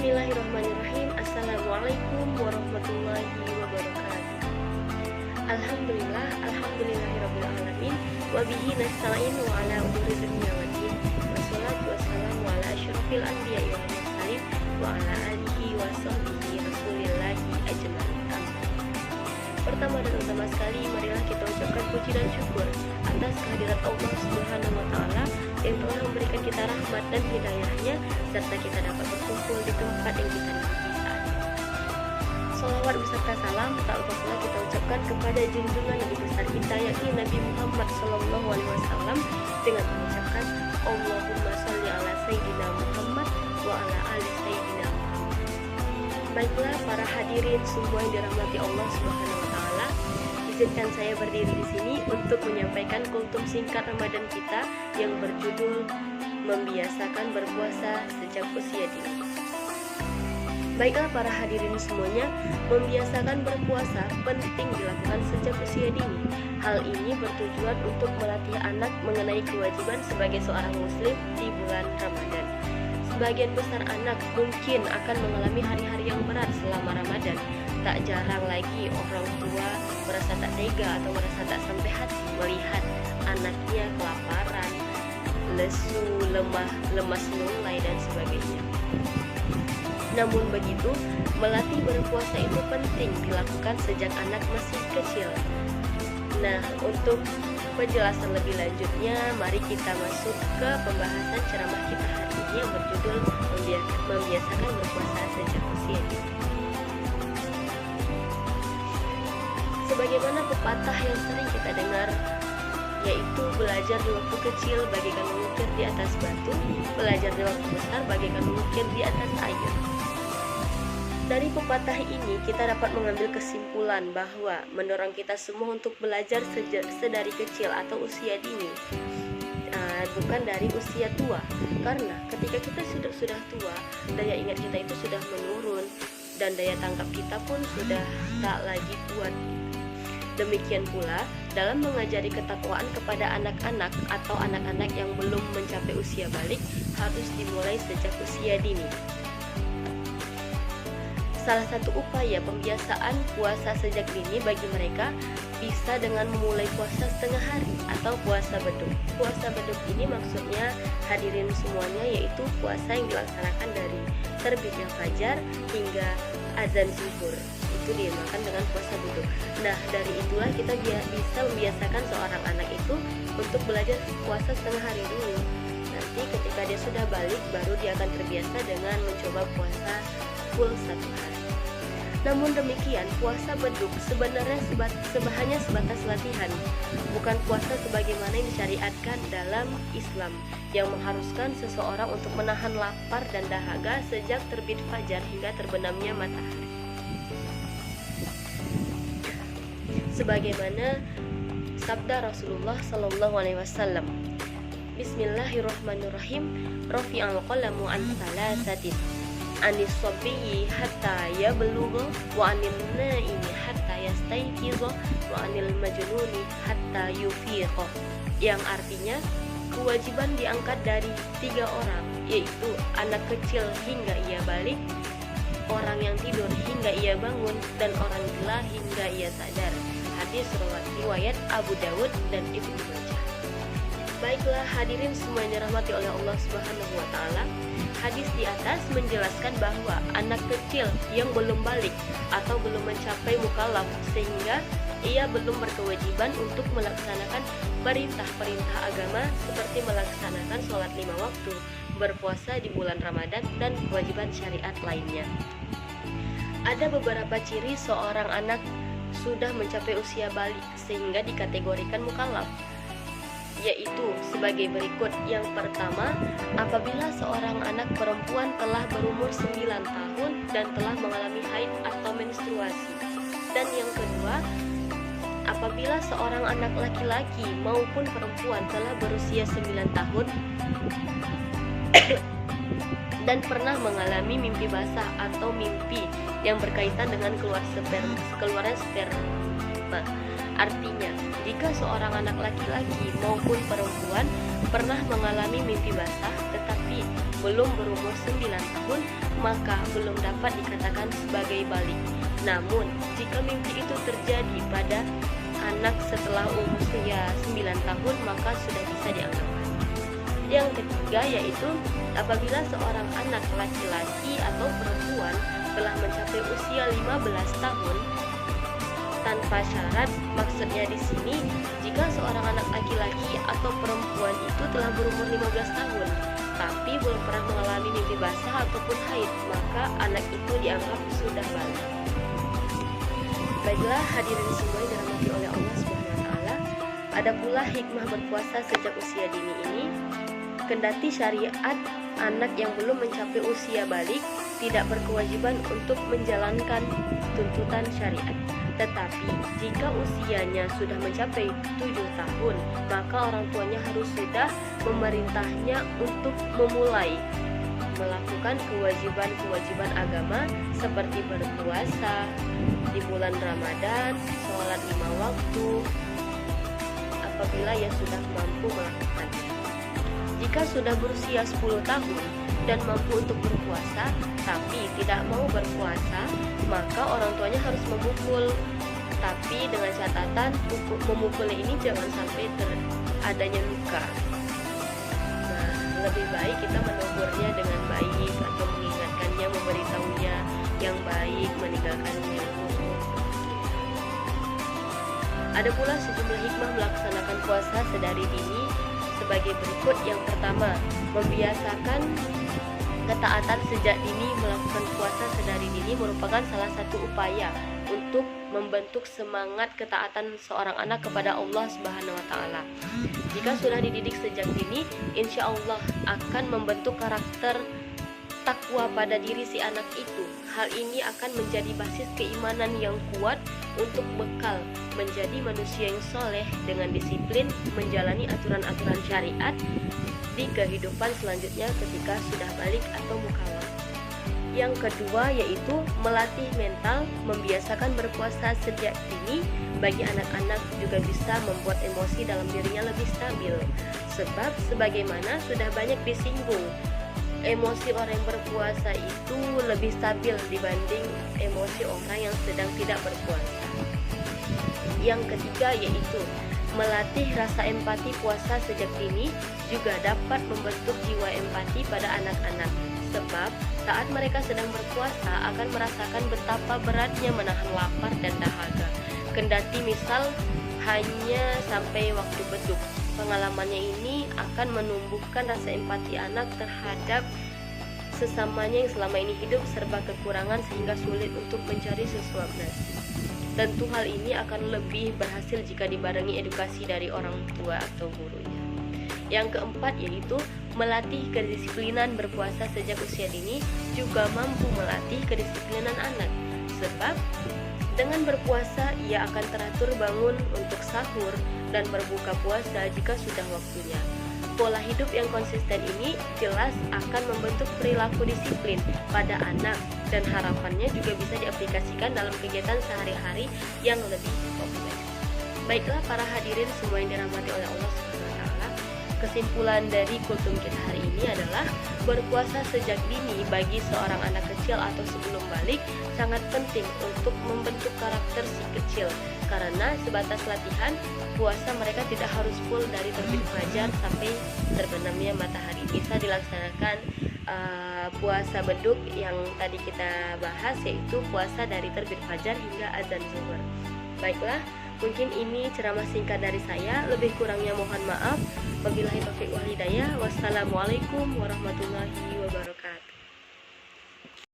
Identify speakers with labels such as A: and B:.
A: Bismillahirrahmanirrahim. Assalamualaikum warahmatullahi wabarakatuh. Alhamdulillahirabbil alamin wa bihi nasta'inu ala umuri dunya waddin. Wassalatu wassalamu ala asyrofil anbiya'i wal mursalin wa ala alihi wa sahbihi rasulillahi ajmain. Pertama dan utama sekali, marilah kita ucapkan puji dan syukur atas kehadirat Allah Subhanahu wa taala yang telah memberikan kita rahmat dan hidayahnya, serta kita dapat berkumpul di tempat yang kita nikmati saat ini. Shalawat beserta salam tak lupa pula kita ucapkan kepada junjungan Nabi besar kita, yakni Nabi Muhammad SAW, dengan mengucapkan Allahumma sholli ala Sayyidina Muhammad wa ala ali Sayyidina Muhammad. Baiklah para hadirin semua yang dirahmati Allah Subhanahu wa taala, izinkan saya berdiri di sini untuk menyampaikan kultum singkat Ramadan kita yang berjudul Membiasakan Berpuasa Sejak Usia Dini. Baiklah para hadirin semuanya, membiasakan berpuasa penting dilakukan sejak usia dini. Hal ini bertujuan untuk melatih anak mengenai kewajiban sebagai seorang muslim di bulan Ramadan. Sebagian besar anak mungkin akan mengalami hari-hari yang berat selama Ramadan. Tak jarang lagi orang tua merasa tak tega atau merasa tak sampai hati melihat anaknya kelaparan, lesu, lemas lunglai dan sebagainya. Namun begitu, melatih berpuasa itu penting dilakukan sejak anak masih kecil. Nah, untuk penjelasan lebih lanjutnya, mari kita masuk ke pembahasan ceramah kita hari ini yang berjudul Membiasakan Berpuasa Sejak Usia Dini. Sebagaimana pepatah yang sering kita dengar, yaitu belajar di waktu kecil bagaikan mengukir di atas batu, belajar di waktu besar bagaikan mengukir di atas air. Dari pepatah ini kita dapat mengambil kesimpulan bahwa mendorong kita semua untuk belajar sedari kecil atau usia dini, bukan dari usia tua. Karena ketika kita sudah tua, daya ingat kita itu sudah menurun dan daya tangkap kita pun sudah tak lagi kuat. Demikian pula dalam mengajari ketakwaan kepada anak-anak atau anak-anak yang belum mencapai usia balik harus dimulai sejak usia dini. Salah satu upaya pembiasaan puasa sejak dini bagi mereka bisa dengan memulai puasa setengah hari atau puasa beduk. Puasa beduk ini maksudnya hadirin semuanya, yaitu puasa yang dilaksanakan dari terbitnya fajar hingga azan zuhur. Itu dinamakan dengan puasa beduk. Nah, dari itulah kita bisa membiasakan seorang anak itu untuk belajar puasa setengah hari dulu. Nanti ketika dia sudah balik, baru dia akan terbiasa dengan mencoba puasa full satu hari. Namun demikian, puasa beduk sebenarnya hanya sebatas latihan, bukan puasa sebagaimana yang disyariatkan dalam Islam, yang mengharuskan seseorang untuk menahan lapar dan dahaga sejak terbit fajar hingga terbenamnya matahari. Sebagaimana sabda Rasulullah SAW, Bismillahirrahmanirrahim, Rafi'al qalamu an salasatin, anis sabiyyi hatta yablugha, wa anil naimi hatta yastayqiza, wa anil majnuni hatta yufiqa. Yang artinya, kewajiban diangkat dari 3 orang, yaitu anak kecil hingga ia balik, orang yang tidur hingga ia bangun, dan orang gila hingga ia sadar. Hadis riwayat Abu Dawud dan Ibnu Majah. Baiklah hadirin semua yang dirahmati oleh Allah Subhanahu wa taala, hadis di atas menjelaskan bahwa anak kecil yang belum balik atau belum mencapai mukallaf, sehingga ia belum berkewajiban untuk melaksanakan perintah-perintah agama seperti melaksanakan sholat 5 waktu, berpuasa di bulan Ramadan, dan kewajiban syariat lainnya. Ada beberapa ciri seorang anak sudah mencapai usia balik sehingga dikategorikan mukallaf, yaitu sebagai berikut. Yang pertama, apabila seorang anak perempuan telah berumur 9 tahun dan telah mengalami haid atau menstruasi. Dan yang kedua, apabila seorang anak laki-laki maupun perempuan telah berusia 9 tahun dan pernah mengalami mimpi basah atau mimpi yang berkaitan dengan keluarnya sperma. hikmah. Artinya, jika seorang anak laki-laki maupun perempuan pernah mengalami mimpi basah tetapi belum berumur 9 tahun, maka belum dapat dikatakan sebagai balik. Namun, jika mimpi itu terjadi pada anak setelah usia 9 tahun, maka sudah bisa dianggap. Yang ketiga yaitu apabila seorang anak laki-laki atau perempuan telah mencapai usia 15 tahun tanpa syarat. Maksudnya di sini, jika seorang anak laki-laki atau perempuan itu telah berumur 15 tahun tapi belum pernah mengalami mimpi basah ataupun haid, maka anak itu dianggap sudah balik. Baiklah hadirin semua yang dirahmati oleh Allah Subhanahu wa taala, ada pula hikmah berpuasa sejak usia dini ini. Kendati syariat anak yang belum mencapai usia balik tidak berkewajiban untuk menjalankan tuntutan syariat. Tetapi jika usianya sudah mencapai 7 tahun, maka orang tuanya harus sudah memerintahnya untuk memulai melakukan kewajiban-kewajiban agama seperti berpuasa di bulan Ramadan, sholat 5 waktu, apabila ia sudah mampu melakukannya. Jika sudah berusia 10 tahun dan mampu untuk berpuasa tapi tidak mau berpuasa, maka orang tuanya harus memukul. Tapi dengan catatan memukulnya ini jangan sampai adanya luka. Nah, lebih baik kita menegurnya dengan baik atau mengingatkannya, memberitahunya yang baik, meninggalkannya yang buruk. Ada pula sejumlah hikmah melaksanakan puasa sedari dini sebagai berikut. Yang pertama, membiasakan ketaatan sejak dini. Melakukan puasa sedari dini merupakan salah satu upaya untuk membentuk semangat ketaatan seorang anak kepada Allah Subhanahu wa taala. Jika sudah dididik sejak dini, insya Allah akan membentuk karakter takwa pada diri si anak itu. Hal ini akan menjadi basis keimanan yang kuat untuk bekal menjadi manusia yang soleh dengan disiplin menjalani aturan-aturan syariat di kehidupan selanjutnya ketika sudah balik atau mukallaf. Yang kedua yaitu melatih mental. Membiasakan berpuasa sejak dini bagi anak-anak juga bisa membuat emosi dalam dirinya lebih stabil. Sebab sebagaimana sudah banyak disinggung, emosi orang yang berpuasa itu lebih stabil dibanding emosi orang yang sedang tidak berpuasa. Yang ketiga yaitu melatih rasa empati. Puasa sejak dini juga dapat membentuk jiwa empati pada anak-anak. Sebab saat mereka sedang berpuasa akan merasakan betapa beratnya menahan lapar dan dahaga. Kendati misal hanya sampai waktu beduk. Pengalamannya ini akan menumbuhkan rasa empati anak terhadap sesamanya yang selama ini hidup serba kekurangan sehingga sulit untuk mencari sesuap nasi. Tentu hal ini akan lebih berhasil jika dibarengi edukasi dari orang tua atau gurunya. Yang keempat yaitu melatih kedisiplinan. Berpuasa sejak usia dini juga mampu melatih kedisiplinan anak. Sebab dengan berpuasa ia akan teratur bangun untuk sahur dan berbuka puasa jika sudah waktunya. Pola hidup yang konsisten ini jelas akan membentuk perilaku disiplin pada anak dan harapannya juga bisa diaplikasikan dalam kegiatan sehari-hari yang lebih kompleks. Baiklah para hadirin semua yang dirahmati oleh Allah Subhanahu wa taala, kesimpulan dari kultum kita hari ini adalah berpuasa sejak dini bagi seorang anak kecil atau sebelum balik sangat penting untuk membentuk karakter si kecil. Karena sebatas latihan, puasa mereka tidak harus full dari terbit fajar sampai terbenamnya matahari. Bisa dilaksanakan puasa beduk yang tadi kita bahas, yaitu puasa dari terbit fajar hingga azan zuhur. Baiklah, mungkin ini ceramah singkat dari saya. Lebih kurangnya mohon maaf. Wabillahi taufiq wal hidayah. Wassalamualaikum warahmatullahi wabarakatuh.